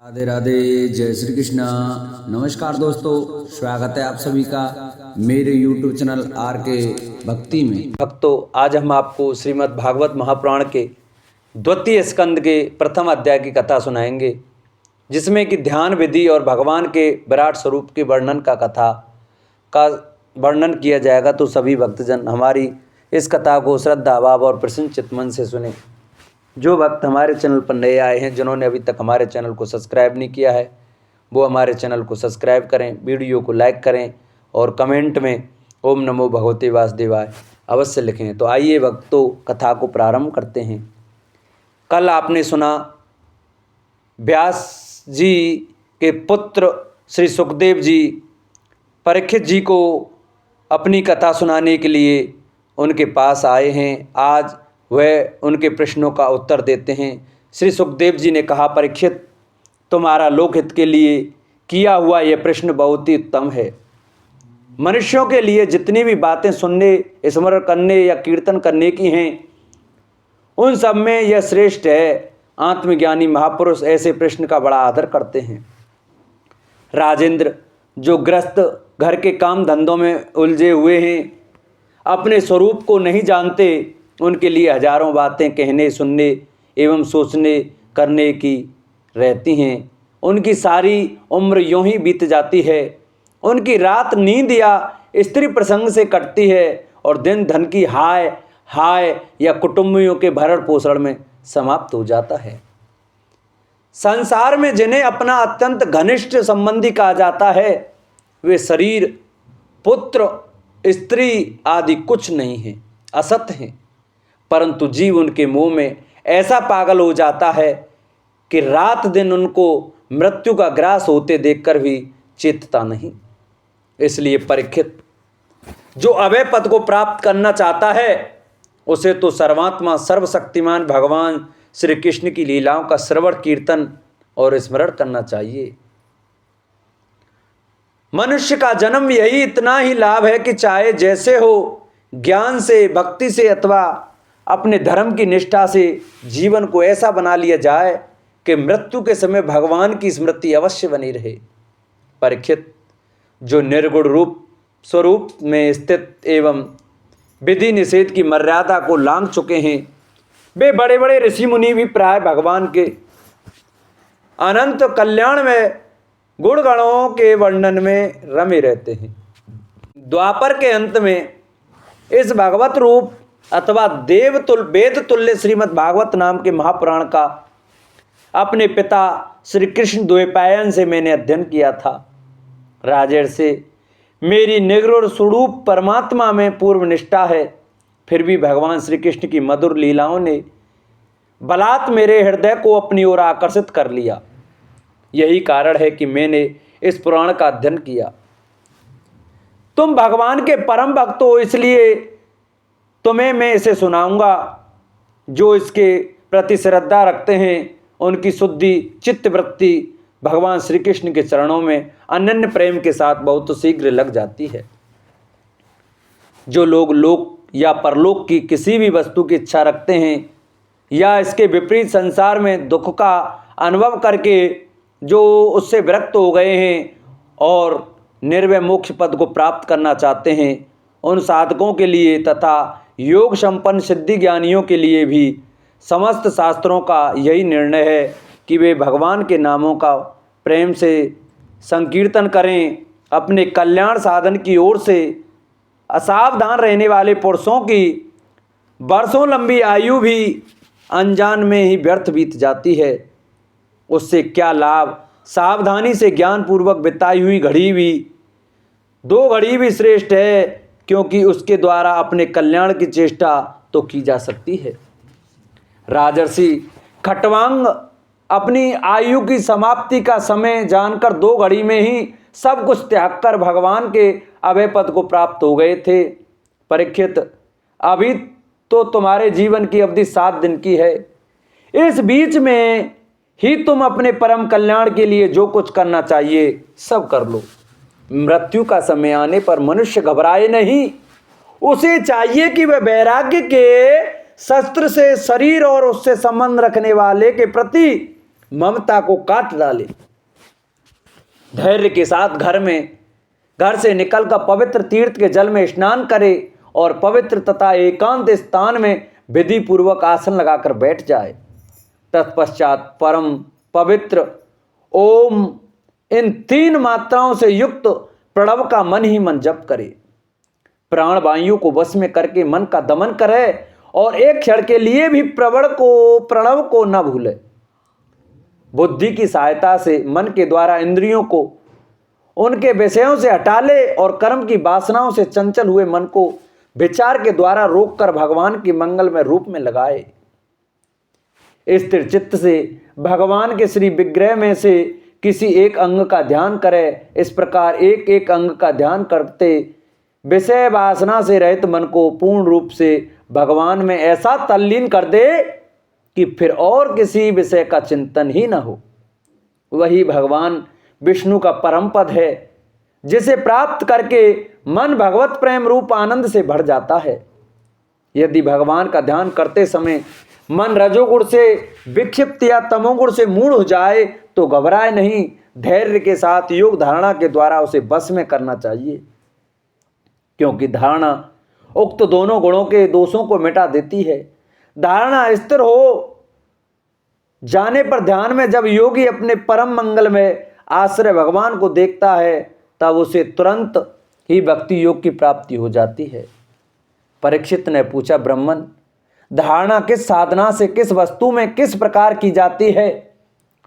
राधे राधे, जय श्री कृष्णा। नमस्कार दोस्तों, स्वागत है आप सभी का मेरे YouTube चैनल आर के भक्ति में। भक्तों, आज हम आपको श्रीमद् भागवत महापुराण के द्वितीय स्कंद के प्रथम अध्याय की कथा सुनाएंगे, जिसमें कि ध्यान विधि और भगवान के विराट स्वरूप के वर्णन का वर्णन किया जाएगा। तो सभी भक्तजन हमारी इस कथा को श्रद्धा भाव और प्रसन्न चित्त मन से सुने। जो भक्त हमारे चैनल पर नए आए हैं, जिन्होंने अभी तक हमारे चैनल को सब्सक्राइब नहीं किया है, वो हमारे चैनल को सब्सक्राइब करें, वीडियो को लाइक करें और कमेंट में ओम नमो भगवते वासुदेवाय अवश्य लिखें। तो आइए भक्तों, कथा को प्रारंभ करते हैं। कल आपने सुना व्यास जी के पुत्र श्री सुखदेव जी परीक्षित जी को अपनी कथा सुनाने के लिए उनके पास आए हैं। आज वह उनके प्रश्नों का उत्तर देते हैं। श्री सुखदेव जी ने कहा, परीक्षित, तुम्हारा लोकहित के लिए किया हुआ यह प्रश्न बहुत ही उत्तम है। मनुष्यों के लिए जितनी भी बातें सुनने, स्मरण करने या कीर्तन करने की हैं, उन सब में यह श्रेष्ठ है। आत्मज्ञानी महापुरुष ऐसे प्रश्न का बड़ा आदर करते हैं। राजेंद्र, जो ग्रस्त घर के काम धंधों में उलझे हुए हैं, अपने स्वरूप को नहीं जानते, उनके लिए हजारों बातें कहने, सुनने एवं सोचने करने की रहती हैं। उनकी सारी उम्र यूं ही बीत जाती है। उनकी रात नींद या स्त्री प्रसंग से कटती है और दिन धन की हाय हाय या कुटुंबियों के भरण पोषण में समाप्त हो जाता है। संसार में जिन्हें अपना अत्यंत घनिष्ठ संबंधी कहा जाता है, वे शरीर, पुत्र, स्त्री आदि कुछ नहीं हैं, असत हैं। परंतु जीव उनके मोह में ऐसा पागल हो जाता है कि रात दिन उनको मृत्यु का ग्रास होते देखकर भी चेतता नहीं। इसलिए परीक्षित, जो अभय पद को प्राप्त करना चाहता है, उसे तो सर्वात्मा सर्वशक्तिमान भगवान श्री कृष्ण की लीलाओं का श्रवण, कीर्तन और स्मरण करना चाहिए। मनुष्य का जन्म यही इतना ही लाभ है कि चाहे जैसे हो, ज्ञान से, भक्ति से अथवा अपने धर्म की निष्ठा से जीवन को ऐसा बना लिया जाए कि मृत्यु के समय भगवान की स्मृति अवश्य बनी रहे। परीक्षित, जो निर्गुण रूप स्वरूप में स्थित एवं विधि निषेध की मर्यादा को लांघ चुके हैं, वे बड़े बड़े ऋषि मुनि भी प्राय भगवान के अनंत कल्याण में गुणगणों के वर्णन में रमे रहते हैं। द्वापर के अंत में इस भगवत रूप अथवा वेद तुल्य श्रीमद् भागवत नाम के महापुराण का अपने पिता श्री कृष्ण द्वैपायन से मैंने अध्ययन किया था। राजर्षि, मेरी निर्गुण स्वरूप परमात्मा में पूर्व निष्ठा है, फिर भी भगवान श्री कृष्ण की मधुर लीलाओं ने बलात् मेरे हृदय को अपनी ओर आकर्षित कर लिया। यही कारण है कि मैंने इस पुराण का अध्ययन किया। तुम भगवान के परम भक्त हो, इसलिए तुम्हें मैं इसे सुनाऊंगा। जो इसके प्रति श्रद्धा रखते हैं, उनकी शुद्धि चित्त वृत्ति भगवान श्री कृष्ण के चरणों में अनन्य प्रेम के साथ बहुत शीघ्र लग जाती है। जो लोग लोक या परलोक की किसी भी वस्तु की इच्छा रखते हैं या इसके विपरीत संसार में दुख का अनुभव करके जो उससे विरक्त हो गए हैं और निर्भय मोक्ष पद को प्राप्त करना चाहते हैं, उन साधकों के लिए तथा योग संपन्न सिद्धि ज्ञानियों के लिए भी समस्त शास्त्रों का यही निर्णय है कि वे भगवान के नामों का प्रेम से संकीर्तन करें। अपने कल्याण साधन की ओर से असावधान रहने वाले पुरुषों की वर्षों लंबी आयु भी अनजान में ही व्यर्थ बीत जाती है। उससे क्या लाभ? सावधानी से ज्ञानपूर्वक बिताई हुई घड़ी भी 2 घड़ी भी श्रेष्ठ है, क्योंकि उसके द्वारा अपने कल्याण की चेष्टा तो की जा सकती है। राजर्षि, खट्वांग अपनी आयु की समाप्ति का समय जानकर 2 घड़ी में ही सब कुछ त्याग कर भगवान के अभय पद को प्राप्त हो गए थे। परीक्षित, अभी तो तुम्हारे जीवन की अवधि 7 दिन की है। इस बीच में ही तुम अपने परम कल्याण के लिए जो कुछ करना चाहिए सब कर लो। मृत्यु का समय आने पर मनुष्य घबराए नहीं। उसे चाहिए कि वह वैराग्य के शस्त्र से शरीर और उससे संबंध रखने वाले के प्रति ममता को काट डाले। धैर्य के साथ घर से निकलकर पवित्र तीर्थ के जल में स्नान करे और पवित्र तथा एकांत स्थान में विधि पूर्वक आसन लगाकर बैठ जाए। तत्पश्चात परम पवित्र ओम इन 3 मात्राओं से युक्त प्रणव का मन ही मन जप करे। प्राण वायु को वश में करके मन का दमन करे और एक क्षण के लिए भी प्रणव को न भूले। बुद्धि की सहायता से मन के द्वारा इंद्रियों को उनके विषयों से हटा ले और कर्म की वासनाओं से चंचल हुए मन को विचार के द्वारा रोककर भगवान की मंगलमय रूप में लगाए। स्थिर चित्त से भगवान के श्री विग्रह में से किसी एक अंग का ध्यान करे। इस प्रकार एक एक अंग का ध्यान करते विषय वासना से रहित मन को पूर्ण रूप से भगवान में ऐसा तल्लीन कर दे कि फिर और किसी विषय का चिंतन ही न हो। वही भगवान विष्णु का परम पद है, जिसे प्राप्त करके मन भगवत प्रेम रूप आनंद से भर जाता है। यदि भगवान का ध्यान करते समय मन रजोगुण से विक्षिप्त या तमोगुण से मूढ़ हो जाए तो घबराए नहीं, धैर्य के साथ योग धारणा के द्वारा उसे बस में करना चाहिए, क्योंकि धारणा उक्त दोनों गुणों के दोषों को मिटा देती है। धारणा स्थिर हो जाने पर ध्यान में जब योगी अपने परम मंगल में आश्रय भगवान को देखता है तब उसे तुरंत ही भक्ति योग की प्राप्ति हो जाती है। परीक्षित ने पूछा, ब्राह्मण, धारणा किस साधना से किस वस्तु में किस प्रकार की जाती है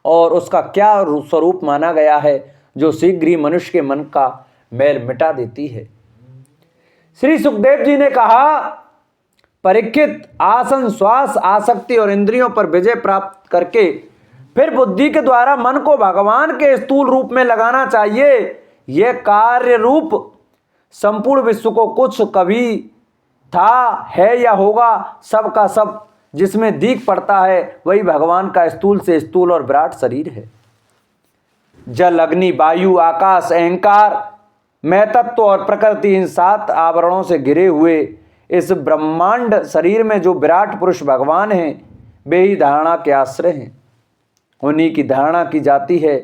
और उसका क्या स्वरूप माना गया है जो शीघ्र ही मनुष्य के मन का मैल मिटा देती है? श्री सुखदेव जी ने कहा, परीक्षित, आसन, श्वास, आसक्ति और इंद्रियों पर विजय प्राप्त करके फिर बुद्धि के द्वारा मन को भगवान के स्थूल रूप में लगाना चाहिए। यह कार्य रूप संपूर्ण विश्व को कुछ कभी था, है या होगा, सब का सब जिसमें दीख पड़ता है वही भगवान का स्थूल से स्थूल और विराट शरीर है। जल, अग्नि, वायु, आकाश, अहंकार, मैं तत्व और प्रकृति, इन 7 आवरणों से घिरे हुए इस ब्रह्मांड शरीर में जो विराट पुरुष भगवान हैं, वे ही धारणा के आश्रय हैं। उन्हीं की धारणा की जाती है।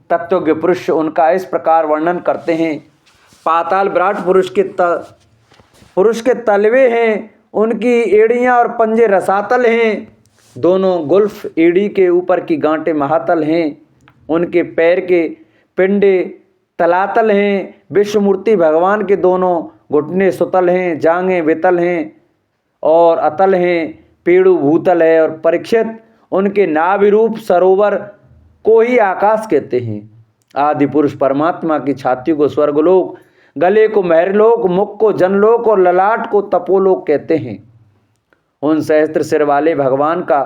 तत्वज्ञ पुरुष उनका इस प्रकार वर्णन करते हैं, पाताल विराट पुरुष के तलवे हैं, उनकी एड़ियाँ और पंजे रसातल हैं, दोनों गुल्फ एड़ी के ऊपर की गांठें महातल हैं, उनके पैर के पिंडे तलातल हैं, विश्वमूर्ति भगवान के दोनों घुटने सुतल हैं, जांघें वितल हैं और अतल हैं, पेड़ू भूतल है। और परीक्षित, उनके नाभि रूप सरोवर को ही आकाश कहते हैं। आदि पुरुष परमात्मा की छाती को स्वर्गलोक, गले को महरलोक, मुख को जनलोक और ललाट को तपोलोक कहते हैं। उन सहस्त्र सिर वाले भगवान का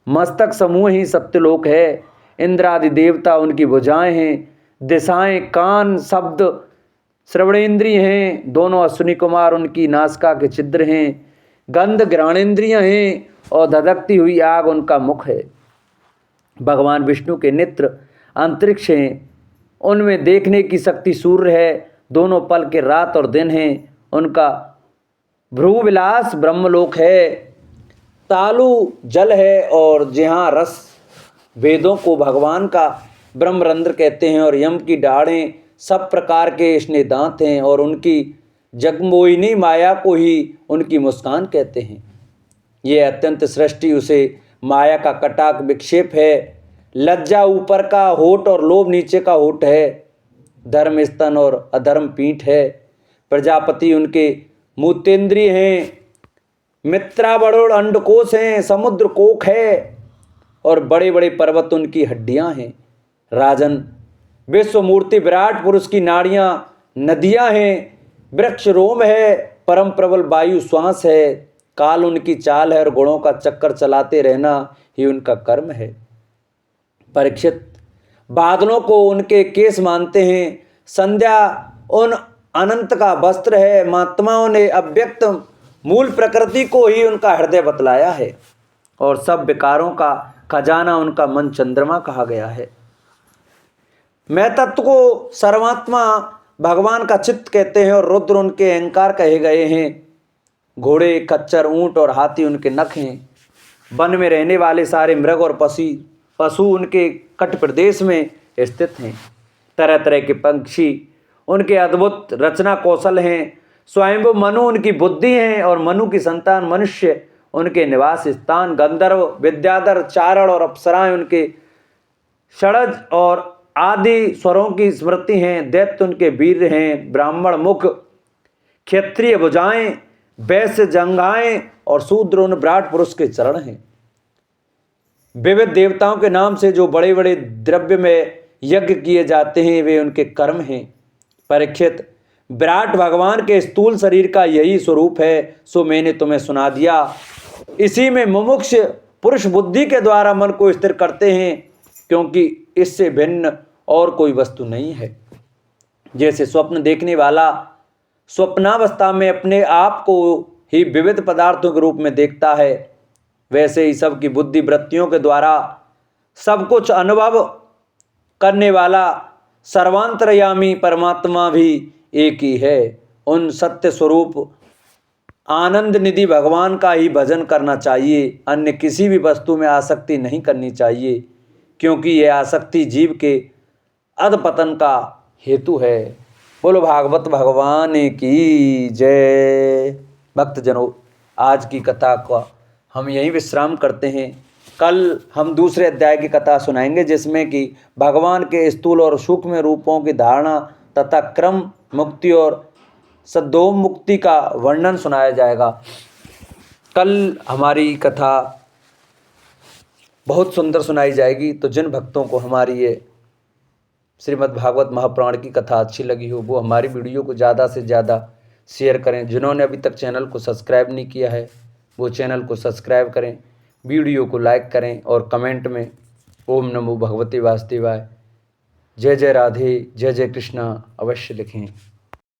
मस्तक समूह ही सत्यलोक है। इंद्र आदि देवता उनकी भुजाएं हैं, दिशाएं कान, शब्द श्रवणेन्द्रिय हैं, दोनों अश्विनी कुमार उनकी नासिका के छिद्र हैं, गंध घ्राणेन्द्रियां हैं और धधकती हुई आग उनका मुख है। भगवान विष्णु के नेत्र अंतरिक्ष हैं, उनमें देखने की शक्ति सूर्य है, दोनों पल के रात और दिन हैं। उनका भ्रूविलास ब्रह्मलोक है, तालु जल है और जहाँ रस वेदों को भगवान का ब्रह्मरंध्र कहते हैं और यम की दाढ़ें सब प्रकार के स्नेह दांत हैं और उनकी जगमोहिनी माया को ही उनकी मुस्कान कहते हैं। ये अत्यंत सृष्टि उसे माया का कटाक विक्षेप है। लज्जा ऊपर का होठ और लोभ नीचे का होठ है, धर्म स्तन और अधर्म पीठ है। प्रजापति उनके मूतेंद्रिय हैं, मित्रा बड़ोड़ अंडकोश हैं, समुद्र कोक है और बड़े बड़े पर्वत उनकी हड्डियां हैं। राजन, विश्वमूर्ति विराट पुरुष की नाड़ियां नदियां हैं, वृक्ष रोम है, परम प्रबल वायु श्वास है, काल उनकी चाल है और गुणों का चक्कर चलाते रहना ही उनका कर्म है। परीक्षित, बादलों को उनके केस मानते हैं, संध्या उन अनंत का वस्त्र है। महात्माओं ने अव्यक्त मूल प्रकृति को ही उनका हृदय बतलाया है और सब विकारों का खजाना उनका मन चंद्रमा कहा गया है। मैं तत्व को सर्वात्मा भगवान का चित्त कहते हैं और रुद्र उनके अहंकार कहे गए हैं। घोड़े, खच्चर, ऊंट और हाथी उनके नख हैं। वन में रहने वाले सारे मृग और पशु उनके कट प्रदेश में स्थित हैं। तरह तरह के पंछी उनके अद्भुत रचना कौशल हैं। स्वयंभू मनु उनकी बुद्धि हैं और मनु की संतान मनुष्य उनके निवास स्थान। गंधर्व, विद्याधर, चारण और अप्सराएं उनके षडज और आदि स्वरों की स्मृति हैं। दैत्य उनके वीर हैं। ब्राह्मण मुख, क्षत्रिय भुजाएं, वैश्य जंघाएं और शूद्र उन विराट पुरुष के चरण हैं। विविध देवताओं के नाम से जो बड़े बड़े द्रव्य में यज्ञ किए जाते हैं वे उनके कर्म हैं। परीक्षित, विराट भगवान के स्थूल शरीर का यही स्वरूप है, सो मैंने तुम्हें सुना दिया। इसी में मुमुक्ष पुरुष बुद्धि के द्वारा मन को स्थिर करते हैं, क्योंकि इससे भिन्न और कोई वस्तु नहीं है। जैसे स्वप्न देखने वाला स्वप्नावस्था में अपने आप को ही विविध पदार्थों के रूप में देखता है, वैसे ही सबकी बुद्धि वृत्तियों के द्वारा सब कुछ अनुभव करने वाला सर्वांतरयामी परमात्मा भी एक ही है। उन सत्य स्वरूप आनंद निधि भगवान का ही भजन करना चाहिए। अन्य किसी भी वस्तु में आसक्ति नहीं करनी चाहिए, क्योंकि यह आसक्ति जीव के अधपतन का हेतु है। बोलो भागवत भगवान की जय। भक्तजनों, आज की कथा का हम यहीं विश्राम करते हैं। कल हम दूसरे अध्याय की कथा सुनाएंगे, जिसमें कि भगवान के स्थूल और सूक्ष्म रूपों की धारणा तथा क्रम मुक्ति और सद्योम मुक्ति का वर्णन सुनाया जाएगा। कल हमारी कथा बहुत सुंदर सुनाई जाएगी। तो जिन भक्तों को हमारी ये श्रीमद् भागवत महापुराण की कथा अच्छी लगी हो, वो हमारी वीडियो को ज़्यादा से ज़्यादा शेयर करें। जिन्होंने अभी तक चैनल को सब्सक्राइब नहीं किया है, वो चैनल को सब्सक्राइब करें, वीडियो को लाइक करें और कमेंट में ओम नमो भगवते वासुदेवाय, जय जय राधे, जय जय कृष्णा अवश्य लिखें।